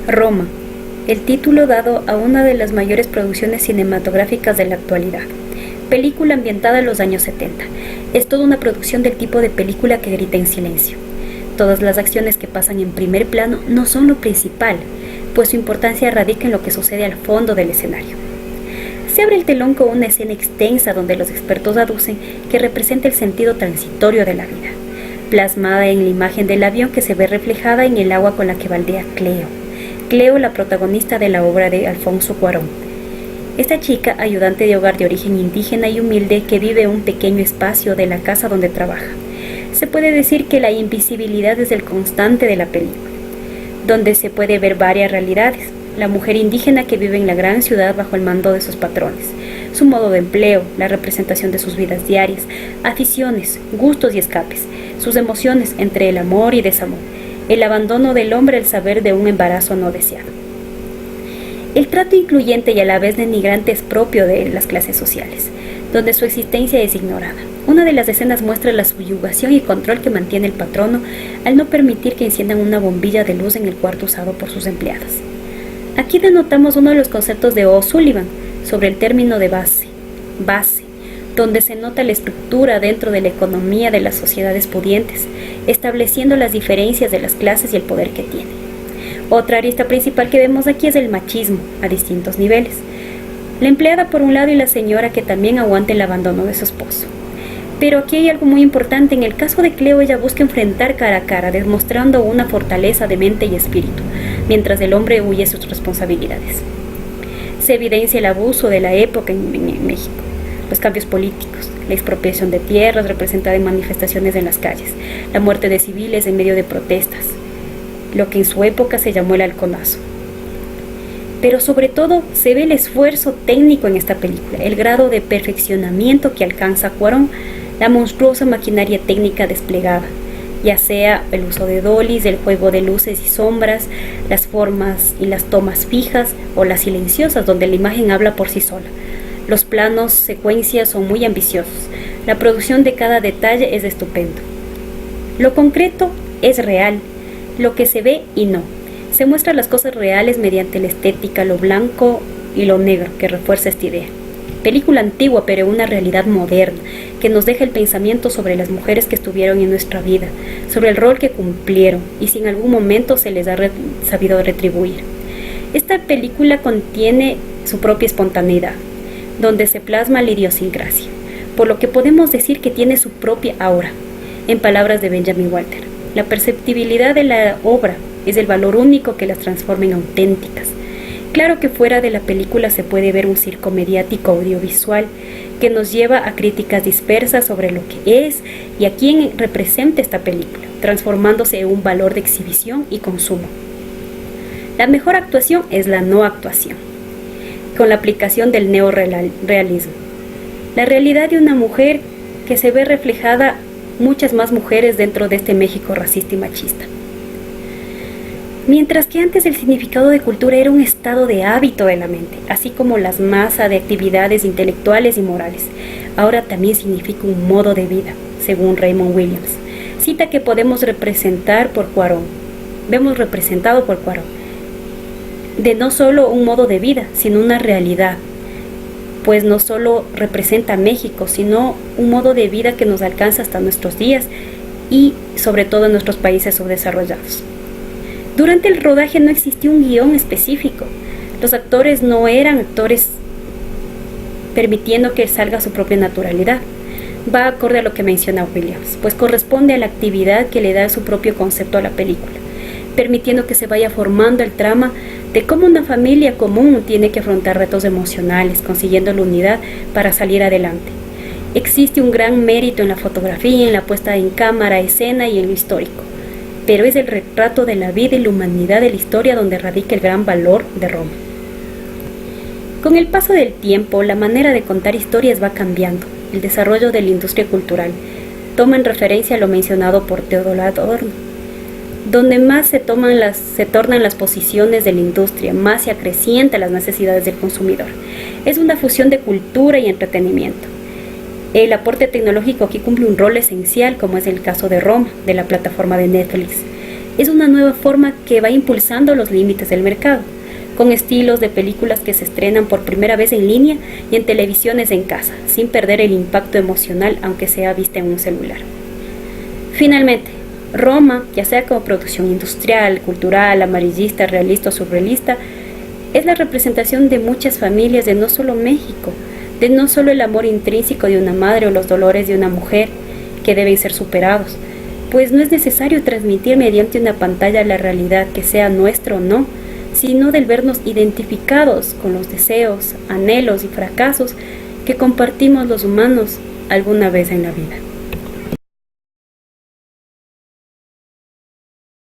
Roma, el título dado a una de las mayores producciones cinematográficas de la actualidad. Película ambientada en los años 70. Es toda una producción del tipo de película que grita en silencio. Todas las acciones que pasan en primer plano no son lo principal, pues su importancia radica en lo que sucede al fondo del escenario. Se abre el telón con una escena extensa donde los expertos aducen que representa el sentido transitorio de la vida, plasmada en la imagen del avión que se ve reflejada en el agua con la que baldea Cleo. Cleo, la protagonista de la obra de Alfonso Cuarón. Esta chica, ayudante de hogar de origen indígena y humilde, que vive en un pequeño espacio de la casa donde trabaja. Se puede decir que la invisibilidad es el constante de la película, donde se puede ver varias realidades. La mujer indígena que vive en la gran ciudad bajo el mando de sus patrones, su modo de empleo, la representación de sus vidas diarias, aficiones, gustos y escapes, sus emociones entre el amor y desamor, el abandono del hombre al saber de un embarazo no deseado. El trato incluyente y a la vez denigrante es propio de las clases sociales, donde su existencia es ignorada. Una de las escenas muestra la subyugación y control que mantiene el patrono al no permitir que enciendan una bombilla de luz en el cuarto usado por sus empleadas. Aquí denotamos uno de los conceptos de O'Sullivan sobre el término de base, donde se nota la estructura dentro de la economía de las sociedades pudientes, estableciendo las diferencias de las clases y el poder que tiene. Otra arista principal que vemos aquí es el machismo, a distintos niveles. La empleada por un lado y la señora que también aguanta el abandono de su esposo. Pero aquí hay algo muy importante. En el caso de Cleo, ella busca enfrentar cara a cara, demostrando una fortaleza de mente y espíritu, mientras el hombre huye sus responsabilidades. Se evidencia el abuso de la época en México, los cambios políticos, la expropiación de tierras representada en manifestaciones en las calles, la muerte de civiles en medio de protestas, lo que en su época se llamó el halconazo. Pero sobre todo se ve el esfuerzo técnico en esta película, el grado de perfeccionamiento que alcanza Cuarón, la monstruosa maquinaria técnica desplegada, ya sea el uso de dollies, el juego de luces y sombras, las formas y las tomas fijas o las silenciosas donde la imagen habla por sí sola. Los planos, secuencias son muy ambiciosos. La producción de cada detalle es estupendo. Lo concreto es real, lo que se ve y no. Se muestran las cosas reales mediante la estética, lo blanco y lo negro que refuerza esta idea. Película antigua, pero una realidad moderna, que nos deja el pensamiento sobre las mujeres que estuvieron en nuestra vida, sobre el rol que cumplieron y si en algún momento se les ha sabido retribuir. Esta película contiene su propia espontaneidad, donde se plasma la idiosincrasia, por lo que podemos decir que tiene su propia aura. En palabras de Benjamin Walter, la perceptibilidad de la obra es el valor único que las transforma en auténticas. Claro que fuera de la película se puede ver un circo mediático audiovisual que nos lleva a críticas dispersas sobre lo que es y a quién representa esta película, transformándose en un valor de exhibición y consumo. La mejor actuación es la no actuación, con la aplicación del neorrealismo. La realidad de una mujer que se ve reflejada muchas más mujeres dentro de este México racista y machista. Mientras que antes el significado de cultura era un estado de hábito de la mente, así como las masas de actividades intelectuales y morales, ahora también significa un modo de vida, según Raymond Williams. Cita que vemos representado por Cuarón, de no solo un modo de vida, sino una realidad, pues no solo representa México, sino un modo de vida que nos alcanza hasta nuestros días y sobre todo en nuestros países subdesarrollados. Durante el rodaje no existía un guión específico. Los actores no eran actores permitiendo que salga su propia naturalidad. Va acorde a lo que menciona Williams, pues corresponde a la actividad que le da su propio concepto a la película, permitiendo que se vaya formando el trama de cómo una familia común tiene que afrontar retos emocionales, consiguiendo la unidad para salir adelante. Existe un gran mérito en la fotografía, en la puesta en cámara, escena y en lo histórico, pero es el retrato de la vida y la humanidad de la historia donde radica el gran valor de Roma. Con el paso del tiempo, la manera de contar historias va cambiando. El desarrollo de la industria cultural toma en referencia lo mencionado por Theodor Adorno, donde más se tornan las posiciones de la industria, más se acrecientan las necesidades del consumidor. Es una fusión de cultura y entretenimiento. El aporte tecnológico aquí cumple un rol esencial, como es el caso de Roma, de la plataforma de Netflix, Es una nueva forma que va impulsando los límites del mercado, con estilos de películas que se estrenan por primera vez en línea y en televisiones en casa, sin perder el impacto emocional aunque sea vista en un celular. Finalmente, Roma, ya sea como producción industrial, cultural, amarillista, realista o surrealista, es la representación de muchas familias de no solo México, de no solo el amor intrínseco de una madre o los dolores de una mujer que deben ser superados, pues no es necesario transmitir mediante una pantalla la realidad que sea nuestra o no, sino del vernos identificados con los deseos, anhelos y fracasos que compartimos los humanos alguna vez en la vida.